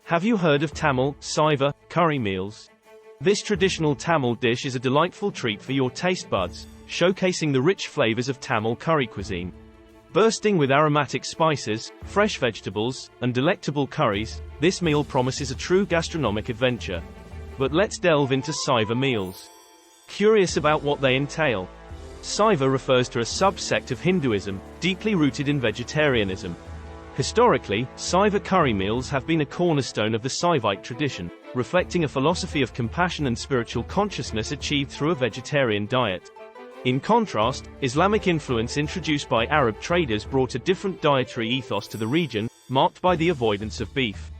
Have you heard of Tamil Saiva curry meals? This traditional Tamil dish is a delightful treat for your taste buds, showcasing the rich flavors of Tamil curry cuisine. Bursting with aromatic spices, fresh vegetables, and delectable curries, this meal promises a true gastronomic adventure. But let's delve into Saiva meals. Curious about what they entail? Saiva refers to a subsect of Hinduism, deeply rooted in vegetarianism. Historically, Saiva curry meals have been a cornerstone of the Saivite tradition, reflecting a philosophy of compassion and spiritual consciousness achieved through a vegetarian diet. In contrast, Islamic influence introduced by Arab traders brought a different dietary ethos to the region, marked by the avoidance of beef.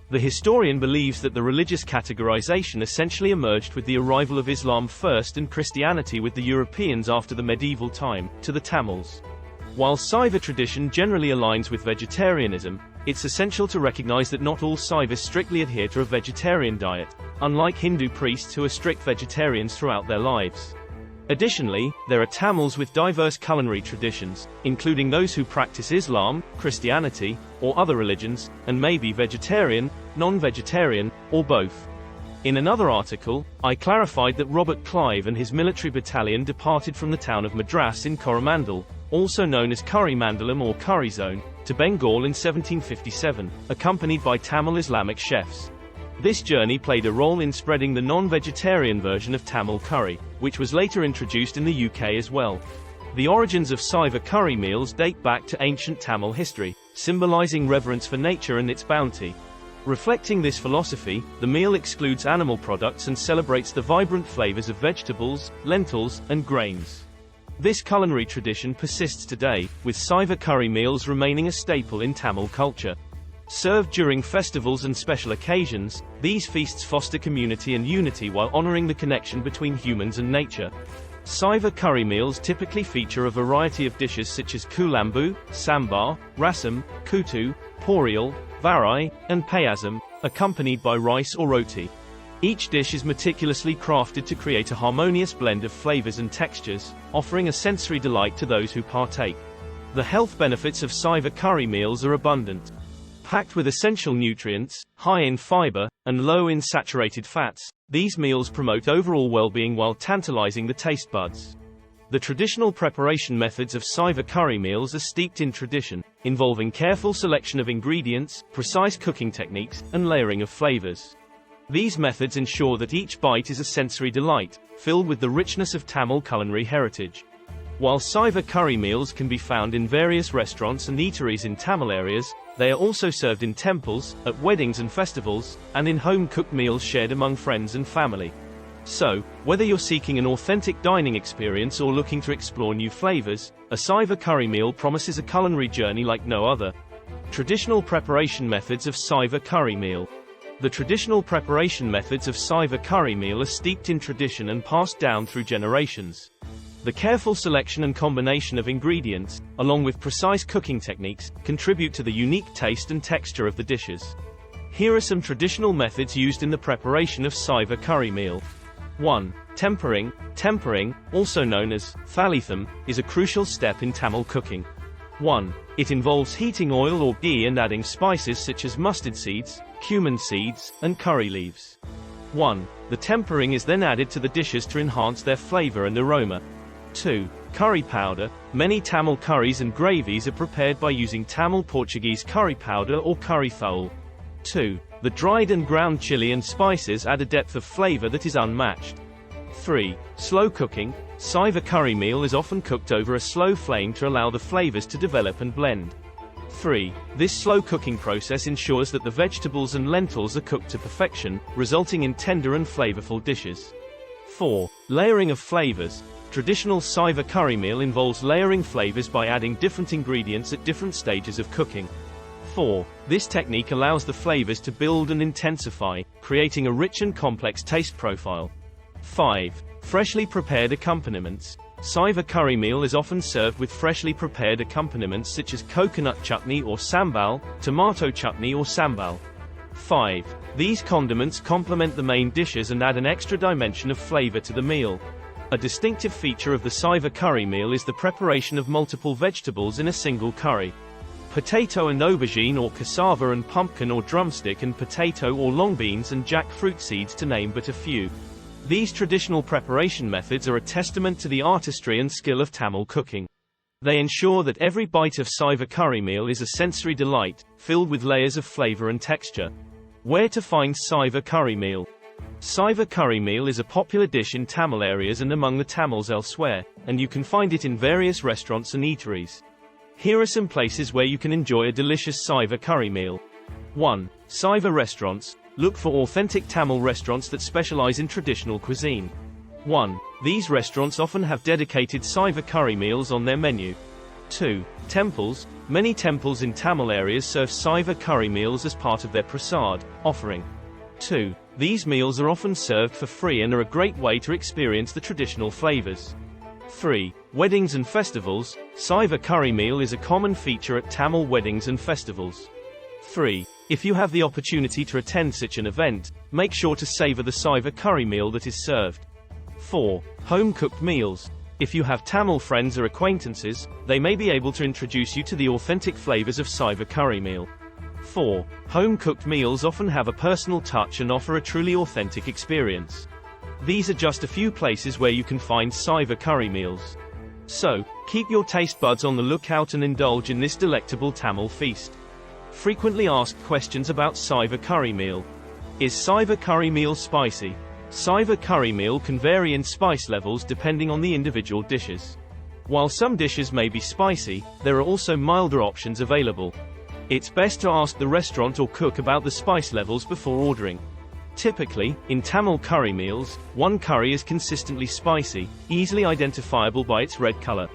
The historian believes that the religious categorization essentially emerged with the arrival of Islam first and Christianity with the Europeans after the medieval time, to the Tamils. While Saiva tradition generally aligns with vegetarianism, it's essential to recognize that not all Saivas strictly adhere to a vegetarian diet, unlike Hindu priests who are strict vegetarians throughout their lives. Additionally, there are Tamils with diverse culinary traditions, including those who practice Islam, Christianity, or other religions, and may be vegetarian, non-vegetarian, or both. In another article, I clarified that Robert Clive and his military battalion departed from the town of Madras in Coromandel, also known as Curry Mandalam or Curry Zone, to Bengal in 1757, accompanied by Tamil Islamic chefs. This journey played a role in spreading the non-vegetarian version of Tamil curry, which was later introduced in the UK as well. The origins of Saiva curry meals date back to ancient Tamil history, symbolizing reverence for nature and its bounty. Reflecting this philosophy, the meal excludes animal products and celebrates the vibrant flavors of vegetables, lentils, and grains. This culinary tradition persists today, with Saiva curry meals remaining a staple in Tamil culture. Served during festivals and special occasions, these feasts foster community and unity while honoring the connection between humans and nature. Saiva curry meals typically feature a variety of dishes such as kulambu, sambar, rasam, kutu, poriyal, varai, and payasam, accompanied by rice or roti. Each dish is meticulously crafted to create a harmonious blend of flavors and textures, offering a sensory delight to those who partake. The health benefits of Saiva curry meals are abundant. Packed with essential nutrients, high in fiber, and low in saturated fats, these meals promote overall well-being while tantalizing the taste buds. The traditional preparation methods of Saiva curry meals are steeped in tradition, involving careful selection of ingredients, precise cooking techniques, and layering of flavors. These methods ensure that each bite is a sensory delight, filled with the richness of Tamil culinary heritage. While Saiva curry meals can be found in various restaurants and eateries in Tamil areas, they are also served in temples, at weddings and festivals, and in home-cooked meals shared among friends and family. So, whether you're seeking an authentic dining experience or looking to explore new flavors, a Saiva curry meal promises a culinary journey like no other. Traditional preparation methods of Saiva curry meal. The traditional preparation methods of Saiva curry meal are steeped in tradition and passed down through generations. The careful selection and combination of ingredients, along with precise cooking techniques, contribute to the unique taste and texture of the dishes. Here are some traditional methods used in the preparation of Saiva curry meal. 1. Tempering. Tempering, also known as thalitham, is a crucial step in Tamil cooking. 1. It involves heating oil or ghee and adding spices such as mustard seeds, cumin seeds, and curry leaves. 1. The tempering is then added to the dishes to enhance their flavor and aroma. 2. Curry powder. Many Tamil curries and gravies are prepared by using Tamil Portuguese curry powder or curry thaul. 2. The dried and ground chili and spices add a depth of flavor that is unmatched. 3. Slow cooking. Saiva curry meal is often cooked over a slow flame to allow the flavors to develop and blend. 3. This slow cooking process ensures that the vegetables and lentils are cooked to perfection, resulting in tender and flavorful dishes. 4. Layering of flavors. Traditional Saiva curry meal involves layering flavors by adding different ingredients at different stages of cooking. 4. This technique allows the flavors to build and intensify, creating a rich and complex taste profile. 5. Freshly prepared accompaniments. Saiva curry meal is often served with freshly prepared accompaniments such as coconut chutney or sambal, tomato chutney or sambal. 5. These condiments complement the main dishes and add an extra dimension of flavor to the meal. A distinctive feature of the Saiva curry meal is the preparation of multiple vegetables in a single curry. Potato and aubergine or cassava and pumpkin or drumstick and potato or long beans and jackfruit seeds, to name but a few. These traditional preparation methods are a testament to the artistry and skill of Tamil cooking. They ensure that every bite of Saiva curry meal is a sensory delight, filled with layers of flavor and texture. Where to find Saiva curry meal? Saiva curry meal is a popular dish in Tamil areas and among the Tamils elsewhere, and you can find it in various restaurants and eateries. Here are some places where you can enjoy a delicious Saiva curry meal. 1. Saiva restaurants. Look for authentic Tamil restaurants that specialize in traditional cuisine. 1. These restaurants often have dedicated Saiva curry meals on their menu. 2. Temples. Many temples in Tamil areas serve Saiva curry meals as part of their prasad offering. 2. These meals are often served for free and are a great way to experience the traditional flavors. 3. Weddings and festivals. Saiva curry meal is a common feature at Tamil weddings and festivals. 3. If you have the opportunity to attend such an event, make sure to savor the Saiva curry meal that is served. 4. Home-cooked meals. If you have Tamil friends or acquaintances, they may be able to introduce you to the authentic flavors of Saiva curry meal. 4. Home-cooked meals often have a personal touch and offer a truly authentic experience. These are just a few places where you can find Saiva curry meals. So, keep your taste buds on the lookout and indulge in this delectable Tamil feast. Frequently asked questions about Saiva curry meal. Is Saiva curry meal spicy? Saiva curry meal can vary in spice levels depending on the individual dishes. While some dishes may be spicy, there are also milder options available. It's best to ask the restaurant or cook about the spice levels before ordering. Typically, in Tamil curry meals, one curry is consistently spicy, easily identifiable by its red color.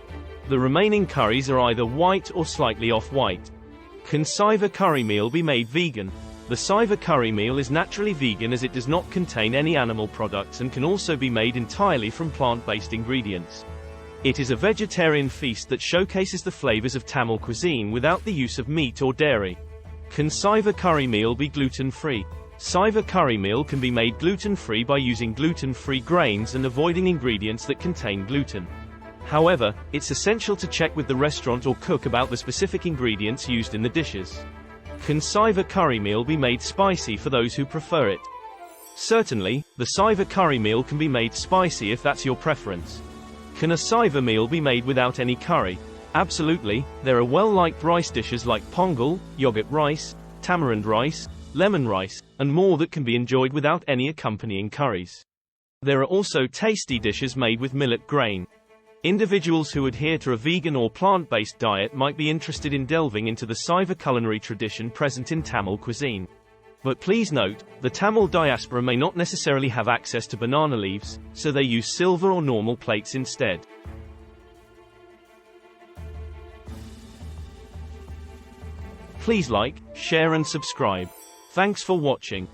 The remaining curries are either white or slightly off-white. Can Saiva curry meal be made vegan? The Saiva curry meal is naturally vegan as it does not contain any animal products and can also be made entirely from plant-based ingredients. It is a vegetarian feast that showcases the flavors of Tamil cuisine without the use of meat or dairy. Can Saiva curry meal be gluten-free? Saiva curry meal can be made gluten-free by using gluten-free grains and avoiding ingredients that contain gluten. However, it's essential to check with the restaurant or cook about the specific ingredients used in the dishes. Can Saiva curry meal be made spicy for those who prefer it? Certainly, the Saiva curry meal can be made spicy if that's your preference. Can a Saiva meal be made without any curry? Absolutely. There are well-liked rice dishes like pongal, yogurt rice, tamarind rice, lemon rice, and more that can be enjoyed without any accompanying curries. There are also tasty dishes made with millet grain. Individuals who adhere to a vegan or plant-based diet might be interested in delving into the Saiva culinary tradition present in Tamil cuisine. But please note, the Tamil diaspora may not necessarily have access to banana leaves, so they use silver or normal plates instead. Please like, share and subscribe. Thanks for watching.